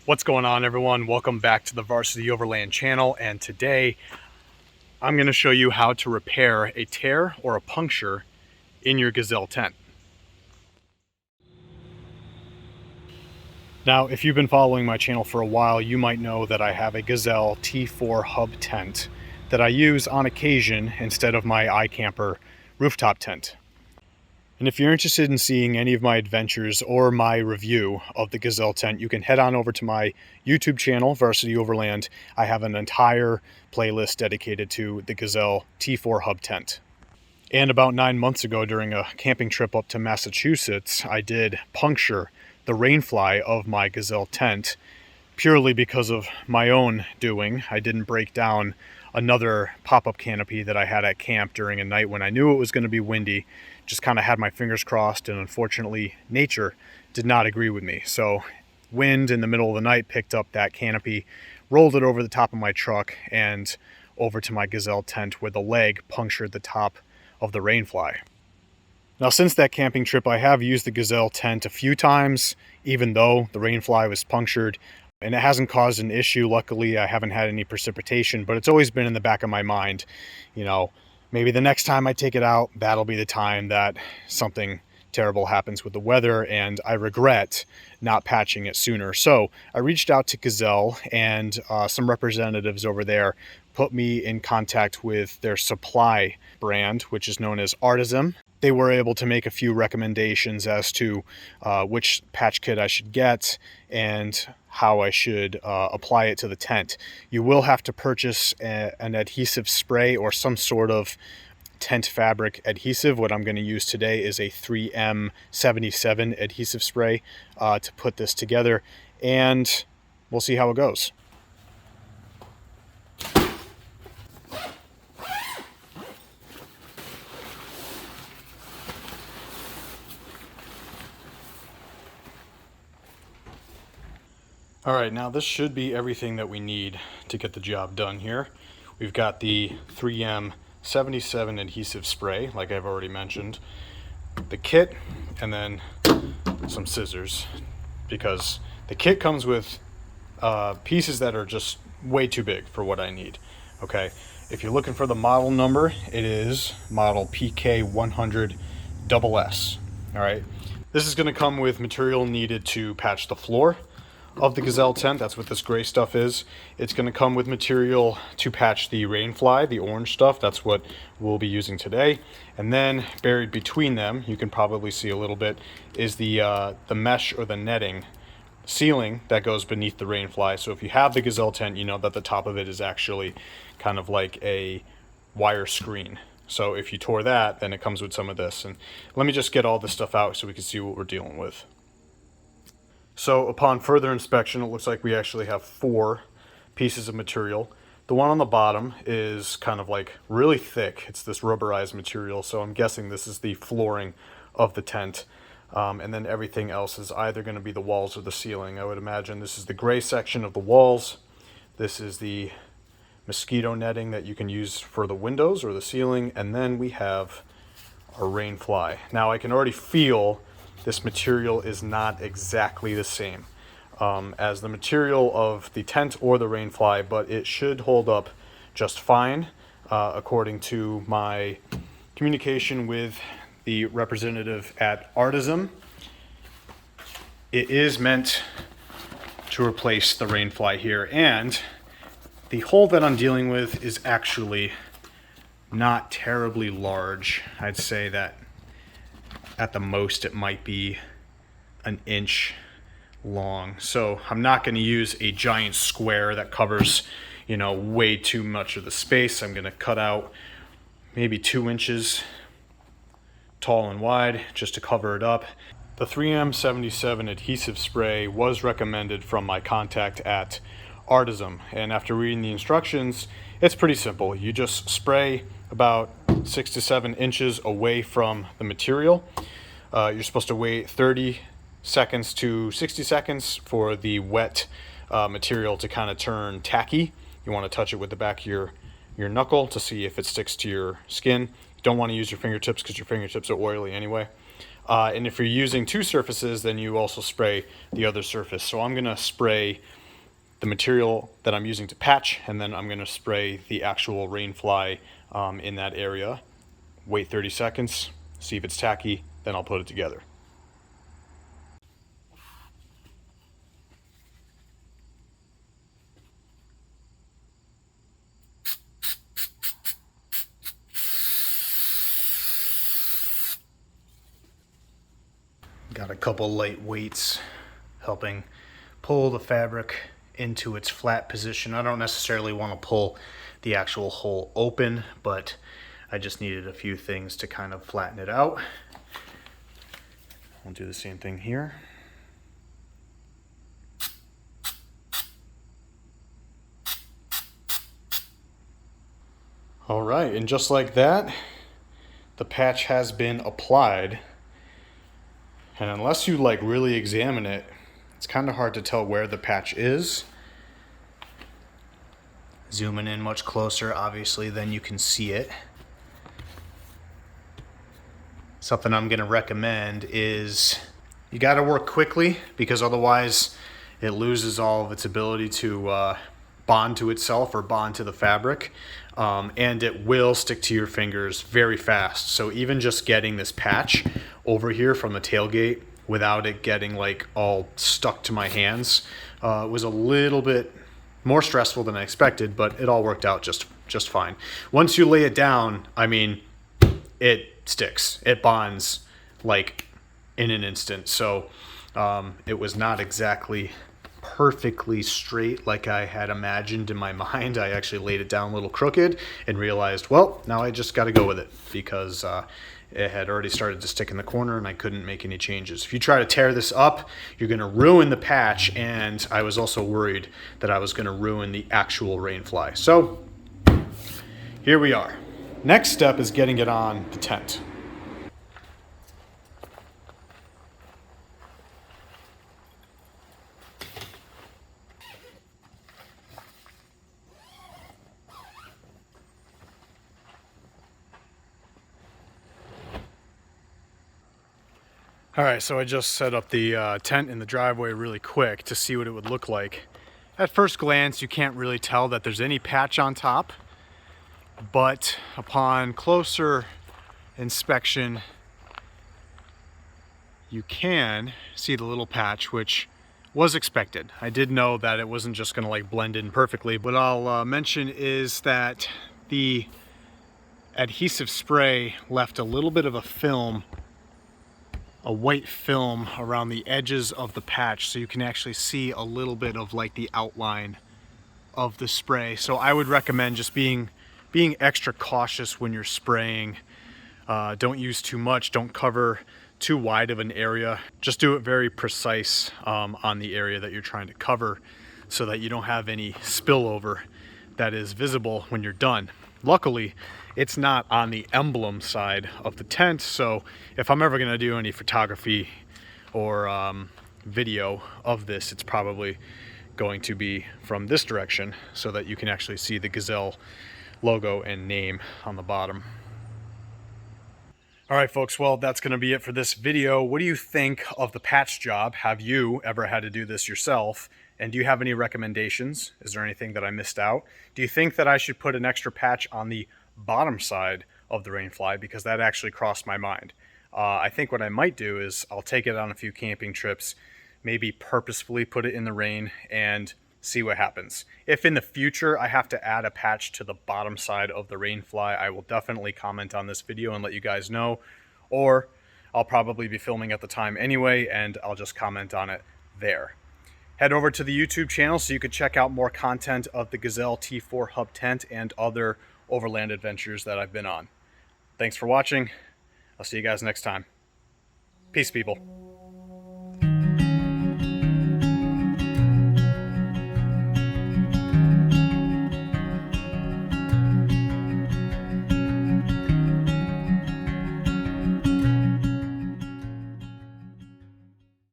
What's going on, everyone? Welcome back to the Varsity Overland channel, and today I'm going to show you how to repair a tear or a puncture in your Gazelle tent. Now, if you've been following my channel for a while, you might know that I have a Gazelle T4 Hub Tent that I use on occasion instead of my iCamper rooftop tent. And if you're interested in seeing any of my adventures or my review of the Gazelle tent, you can head on over to my YouTube channel, Varsity Overland. I have an entire playlist dedicated to the Gazelle T4 Hub Tent. And about 9 months ago, during a camping trip up to Massachusetts, I did puncture the rainfly of my Gazelle tent purely because of my own doing. I didn't break down another pop-up canopy that I had at camp during a night when I knew it was going to be windy. Just kind of had my fingers crossed, and unfortunately nature did not agree with me. So wind in the middle of the night picked up that canopy, rolled it over the top of my truck and over to my Gazelle tent, where the leg punctured the top of the rainfly. Now, since that camping trip, I have used the Gazelle tent a few times, even though the rainfly was punctured, and it hasn't caused an issue. Luckily, I haven't had any precipitation, but it's always been in the back of my mind, maybe the next time I take it out, that'll be the time that something terrible happens with the weather, and I regret not patching it sooner. So I reached out to Gazelle, and some representatives over there put me in contact with their supply brand, which is known as Artisan. They were able to make a few recommendations as to which patch kit I should get and how I should apply it to the tent. You will have to purchase an adhesive spray or some sort of tent fabric adhesive. What I'm going to use today is a 3M77 adhesive spray to put this together, and we'll see how it goes. All right, now this should be everything that we need to get the job done here. We've got the 3M77 adhesive spray, like I've already mentioned, the kit, and then some scissors, because the kit comes with pieces that are just way too big for what I need. Okay, if you're looking for the model number, it is model PK100SS. All right, this is going to come with material needed to patch the floor of the Gazelle tent. That's what this gray stuff is. It's going to come with material to patch the rainfly, the orange stuff. That's what we'll be using today. And then buried between them, you can probably see a little bit, is the mesh or the netting ceiling that goes beneath the rainfly. So if you have the Gazelle tent, you know that the top of it is actually kind of like a wire screen. So if you tore that, then it comes with some of this. And let me just get all this stuff out so we can see what we're dealing with. So upon further inspection, it looks like we actually have 4 pieces of material. The one on the bottom is kind of like really thick. It's this rubberized material, so I'm guessing this is the flooring of the tent. And then everything else is either going to be the walls or the ceiling. I would imagine this is the gray section of the walls. This is the mosquito netting that you can use for the windows or the ceiling. And then we have our rainfly. Now I can already feel this material is not exactly the same as the material of the tent or the rainfly, but it should hold up just fine according to my communication with the representative at Artisan. It is meant to replace the rainfly here, and the hole that I'm dealing with is actually not terribly large. I'd say that at the most it might be an inch long. So I'm not going to use a giant square that covers, way too much of the space. I'm going to cut out maybe 2 inches tall and wide just to cover it up. The 3M77 adhesive spray was recommended from my contact at Artisan, and after reading the instructions, it's pretty simple. You just spray about 6 to 7 inches away from the material. You're supposed to wait 30 seconds to 60 seconds for the wet material to kind of turn tacky. You want to touch it with the back of your knuckle to see if it sticks to your skin. You don't want to use your fingertips because your fingertips are oily anyway. And if you're using two surfaces, then you also spray the other surface. So I'm gonna spray the material that I'm using to patch, and then I'm gonna spray the actual rain fly in that area. Wait 30 seconds, see if it's tacky, then I'll put it together. Got a couple light weights helping pull the fabric into its flat position. I don't necessarily want to pull the actual hole open, but I just needed a few things to kind of flatten it out. I'll do the same thing here. All right, and just like that, the patch has been applied. And unless you like really examine it, it's kind of hard to tell where the patch is. Zooming in much closer, obviously, then you can see it. Something I'm gonna recommend is you gotta work quickly, because otherwise it loses all of its ability to bond to itself or bond to the fabric. And it will stick to your fingers very fast. So even just getting this patch over here from the tailgate without it getting like all stuck to my hands was a little bit more stressful than I expected, but it all worked out just fine. Once you lay it down, I mean, it sticks. It bonds like in an instant. So it was not exactly perfectly straight like I had imagined in my mind. I actually laid it down a little crooked and realized, well, now I just got to go with it, because it had already started to stick in the corner and I couldn't make any changes. If you try to tear this up, you're going to ruin the patch, and I was also worried that I was going to ruin the actual rain fly. So here we are. Next step is getting it on the tent. All right, so I just set up the tent in the driveway really quick to see what it would look like. At first glance, you can't really tell that there's any patch on top, but upon closer inspection, you can see the little patch, which was expected. I did know that it wasn't just gonna like blend in perfectly. What I'll mention is that the adhesive spray left a little bit of a film, a white film around the edges of the patch, so you can actually see a little bit of like the outline of the spray. So I would recommend just being extra cautious when you're spraying. Don't use too much, don't cover too wide of an area. Just do it very precise on the area that you're trying to cover, so that you don't have any spillover that is visible when you're done. Luckily, it's not on the emblem side of the tent, so if I'm ever going to do any photography or video of this, it's probably going to be from this direction, so that you can actually see the Gazelle logo and name on the bottom. All right, folks, well, that's going to be it for this video. What do you think of the patch job? Have you ever had to do this yourself? And do you have any recommendations? Is there anything that I missed out? Do you think that I should put an extra patch on the bottom side of the rainfly? Because that actually crossed my mind. I think what I might do is I'll take it on a few camping trips, maybe purposefully put it in the rain and see what happens. If in the future I have to add a patch to the bottom side of the rainfly, I will definitely comment on this video and let you guys know, or I'll probably be filming at the time anyway and I'll just comment on it there. Head over to the YouTube channel so you could check out more content of the Gazelle T4 Hub Tent and other overland adventures that I've been on. Thanks for watching. I'll see you guys next time. Peace, people.